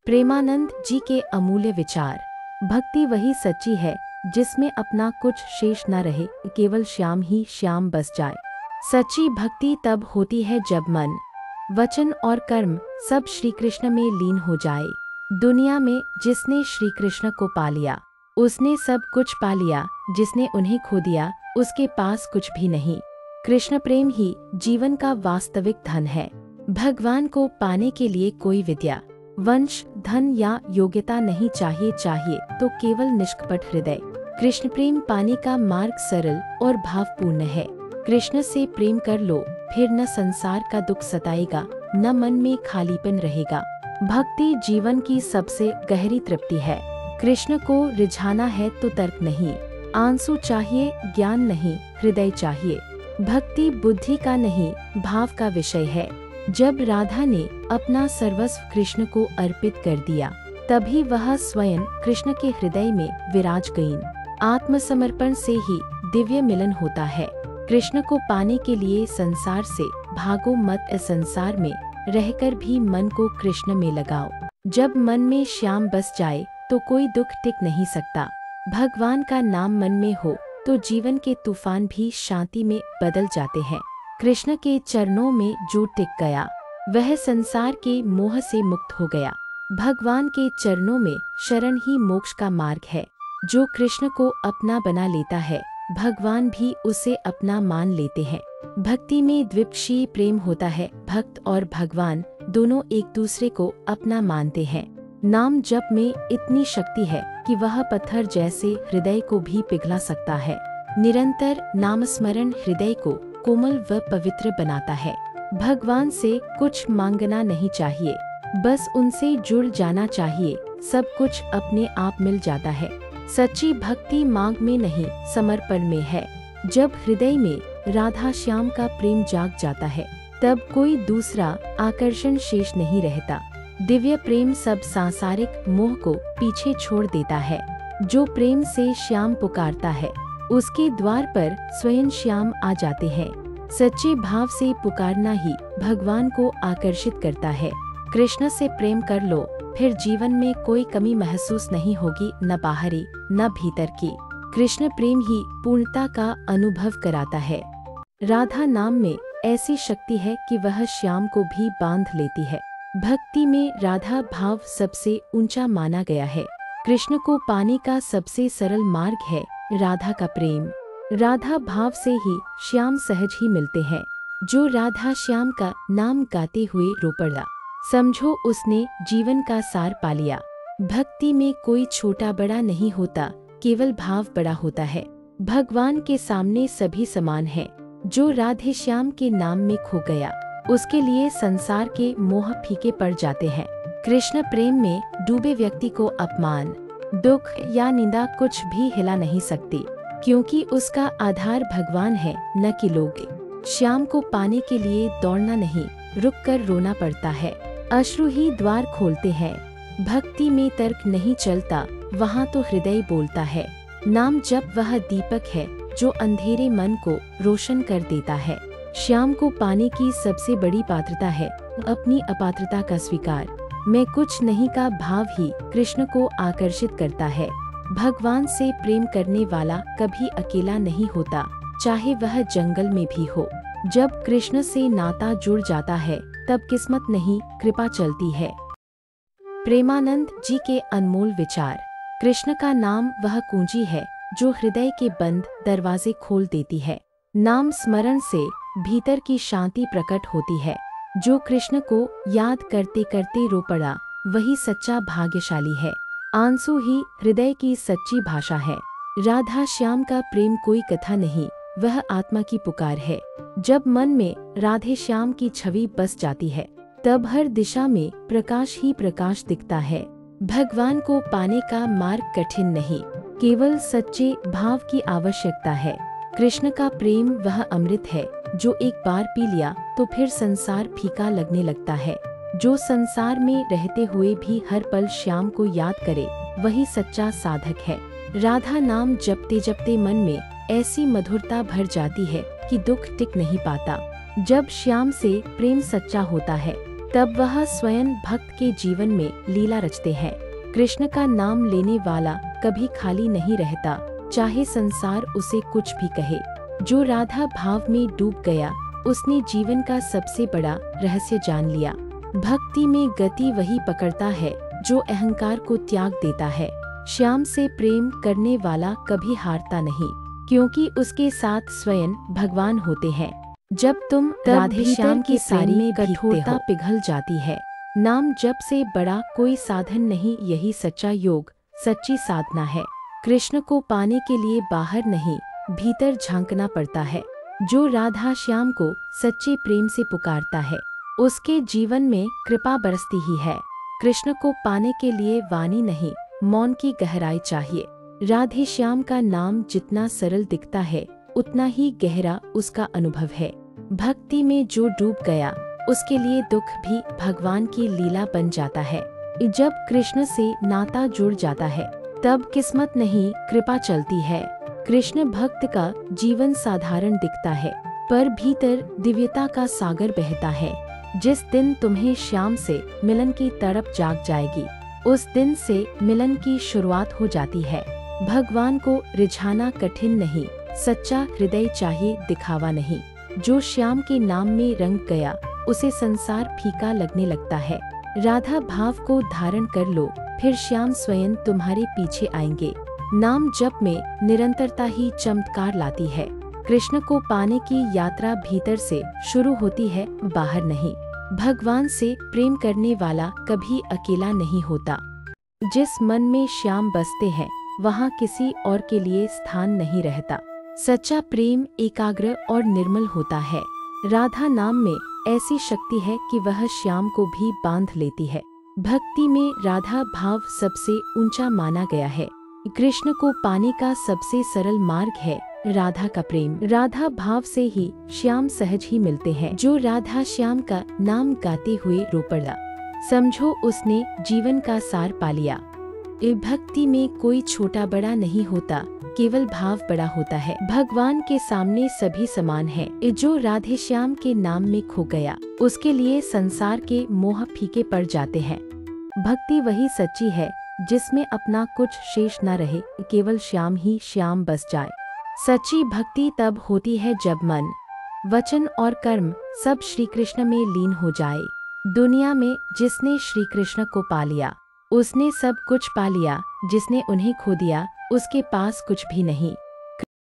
प्रेमानंद जी के अमूल्य विचार। भक्ति वही सच्ची है जिसमें अपना कुछ शेष न रहे, केवल श्याम ही श्याम बस जाए। सच्ची भक्ति तब होती है जब मन, वचन और कर्म सब श्री कृष्ण में लीन हो जाए। दुनिया में जिसने श्री कृष्ण को पा लिया उसने सब कुछ पा लिया, जिसने उन्हें खो दिया उसके पास कुछ भी नहीं। कृष्ण प्रेम ही जीवन का वास्तविक धन है। भगवान को पाने के लिए कोई विद्या, वंश, धन या योग्यता नहीं चाहिए तो केवल निष्कपट हृदय। कृष्ण प्रेम पाने का मार्ग सरल और भावपूर्ण है। कृष्ण से प्रेम कर लो, फिर न संसार का दुख सताएगा, न मन में खालीपन रहेगा। भक्ति जीवन की सबसे गहरी तृप्ति है। कृष्ण को रिझाना है तो तर्क नहीं, आंसू चाहिए, ज्ञान नहीं, हृदय चाहिए। भक्ति बुद्धि का नहीं, भाव का विषय है। जब राधा ने अपना सर्वस्व कृष्ण को अर्पित कर दिया, तभी वह स्वयं कृष्ण के हृदय में विराज गईं। आत्मसमर्पण से ही दिव्य मिलन होता है। कृष्ण को पाने के लिए संसार से भागो मत, इस संसार में रहकर भी मन को कृष्ण में लगाओ। जब मन में श्याम बस जाए तो कोई दुख टिक नहीं सकता। भगवान का नाम मन में हो तो जीवन के तूफान भी शांति में बदल जाते हैं। कृष्ण के चरणों में जो टिक गया वह संसार के मोह से मुक्त हो गया। भगवान के चरणों में शरण ही मोक्ष का मार्ग है। जो कृष्ण को अपना बना लेता है, भगवान भी उसे अपना मान लेते हैं। भक्ति में द्विपक्षीय प्रेम होता है। भक्त और भगवान दोनों एक दूसरे को अपना मानते हैं। नाम जप में इतनी शक्ति है कि वह पत्थर जैसे हृदय को भी पिघला सकता है। निरंतर नामस्मरण हृदय को कोमल व पवित्र बनाता है। भगवान से कुछ मांगना नहीं चाहिए, बस उनसे जुड़ जाना चाहिए। सब कुछ अपने आप मिल जाता है। सच्ची भक्ति मांग में नहीं, समर्पण में है। जब हृदय में राधा श्याम का प्रेम जाग जाता है, तब कोई दूसरा आकर्षण शेष नहीं रहता। दिव्य प्रेम सब सांसारिक मोह को पीछे छोड़ देता है। जो प्रेम से श्याम पुकारता है, उसके द्वार पर स्वयं श्याम आ जाते हैं। सच्चे भाव से पुकारना ही भगवान को आकर्षित करता है। कृष्ण से प्रेम कर लो, फिर जीवन में कोई कमी महसूस नहीं होगी, न बाहरी न भीतर की। कृष्ण प्रेम ही पूर्णता का अनुभव कराता है। राधा नाम में ऐसी शक्ति है कि वह श्याम को भी बांध लेती है। भक्ति में राधा भाव सबसे ऊंचा माना गया है। कृष्ण को पाने का सबसे सरल मार्ग है राधा का प्रेम। राधा भाव से ही श्याम सहज ही मिलते हैं। जो राधा श्याम का नाम गाते हुए रो पड़ा, समझो उसने जीवन का सार पा लिया। भक्ति में कोई छोटा बड़ा नहीं होता, केवल भाव बड़ा होता है। भगवान के सामने सभी समान हैं। जो राधे श्याम के नाम में खो गया, उसके लिए संसार के मोह फीके पड़ जाते हैं। कृष्ण प्रेम में डूबे व्यक्ति को अपमान, दुख या निंदा कुछ भी हिला नहीं सकती, क्योंकि उसका आधार भगवान है, न कि लोग। श्याम को पाने के लिए दौड़ना नहीं, रुक कर रोना पड़ता है। अश्रु ही द्वार खोलते हैं। भक्ति में तर्क नहीं चलता, वहाँ तो हृदय बोलता है। नाम जप वह दीपक है जो अंधेरे मन को रोशन कर देता है। श्याम को पाने की सबसे बड़ी पात्रता है अपनी अपात्रता का स्वीकार। मैं कुछ नहीं का भाव ही कृष्ण को आकर्षित करता है। भगवान से प्रेम करने वाला कभी अकेला नहीं होता, चाहे वह जंगल में भी हो। जब कृष्ण से नाता जुड़ जाता है, तब किस्मत नहीं, कृपा चलती है। प्रेमानंद जी के अनमोल विचार। कृष्ण का नाम वह कुंजी है जो हृदय के बंद दरवाजे खोल देती है। नाम स्मरण से भीतर की शांति प्रकट होती है। जो कृष्ण को याद करते करते रो पड़ा, वही सच्चा भाग्यशाली है। आंसू ही हृदय की सच्ची भाषा है। राधा श्याम का प्रेम कोई कथा नहीं, वह आत्मा की पुकार है। जब मन में राधे श्याम की छवि बस जाती है, तब हर दिशा में प्रकाश ही प्रकाश दिखता है। भगवान को पाने का मार्ग कठिन नहीं, केवल सच्चे भाव की आवश्यकता है। कृष्ण का प्रेम वह अमृत है जो एक बार पी लिया तो फिर संसार फीका लगने लगता है। जो संसार में रहते हुए भी हर पल श्याम को याद करे, वही सच्चा साधक है। राधा नाम जपते जपते मन में ऐसी मधुरता भर जाती है कि दुख टिक नहीं पाता। जब श्याम से प्रेम सच्चा होता है, तब वह स्वयं भक्त के जीवन में लीला रचते हैं। कृष्ण का नाम लेने वाला कभी खाली नहीं रहता, चाहे संसार उसे कुछ भी कहे। जो राधा भाव में डूब गया, उसने जीवन का सबसे बड़ा रहस्य जान लिया। भक्ति में गति वही पकड़ता है जो अहंकार को त्याग देता है। श्याम से प्रेम करने वाला कभी हारता नहीं, क्योंकि उसके साथ स्वयं भगवान होते हैं। जब तुम राधे श्याम की सारी में कठोरता पिघल जाती है। नाम जप से बड़ा कोई साधन नहीं, यही सच्चा योग, सच्ची साधना है। कृष्ण को पाने के लिए बाहर नहीं, भीतर झांकना पड़ता है। जो राधा श्याम को सच्चे प्रेम से पुकारता है, उसके जीवन में कृपा बरसती ही है। कृष्ण को पाने के लिए वाणी नहीं, मौन की गहराई चाहिए। राधे श्याम का नाम जितना सरल दिखता है, उतना ही गहरा उसका अनुभव है। भक्ति में जो डूब गया, उसके लिए दुख भी भगवान की लीला बन जाता है। जब कृष्ण से नाता जुड़ जाता है, तब किस्मत नहीं, कृपा चलती है। कृष्ण भक्त का जीवन साधारण दिखता है, पर भीतर दिव्यता का सागर बहता है। जिस दिन तुम्हें श्याम से मिलन की तड़प जाग जाएगी, उस दिन से मिलन की शुरुआत हो जाती है। भगवान को रिझाना कठिन नहीं, सच्चा हृदय चाहिए, दिखावा नहीं। जो श्याम के नाम में रंग गया, उसे संसार फीका लगने लगता है। राधा भाव को धारण कर लो, फिर श्याम स्वयं तुम्हारे पीछे आएंगे। नाम जप में निरंतरता ही चमत्कार लाती है। कृष्ण को पाने की यात्रा भीतर से शुरू होती है, बाहर नहीं। भगवान से प्रेम करने वाला कभी अकेला नहीं होता। जिस मन में श्याम बसते हैं, वहाँ किसी और के लिए स्थान नहीं रहता। सच्चा प्रेम एकाग्र और निर्मल होता है। राधा नाम में ऐसी शक्ति है कि वह श्याम को भी बांध लेती है। भक्ति में राधा भाव सबसे ऊंचा माना गया है। कृष्ण को पाने का सबसे सरल मार्ग है राधा का प्रेम। राधा भाव से ही श्याम सहज ही मिलते हैं। जो राधा श्याम का नाम गाते हुए रो पड़ा, समझो उसने जीवन का सार पा लिया। भक्ति में कोई छोटा बड़ा नहीं होता, केवल भाव बड़ा होता है। भगवान के सामने सभी समान है। जो राधे श्याम के नाम में खो गया, उसके लिए संसार के मोह फीके पड़ जाते हैं। भक्ति वही सच्ची है जिसमें अपना कुछ शेष न रहे, केवल श्याम ही श्याम बस जाए। सच्ची भक्ति तब होती है जब मन, वचन और कर्म सब श्री कृष्ण में लीन हो जाए। दुनिया में जिसने श्री कृष्ण को पा लिया, उसने सब कुछ पा लिया। जिसने उन्हें खो दिया, उसके पास कुछ भी नहीं।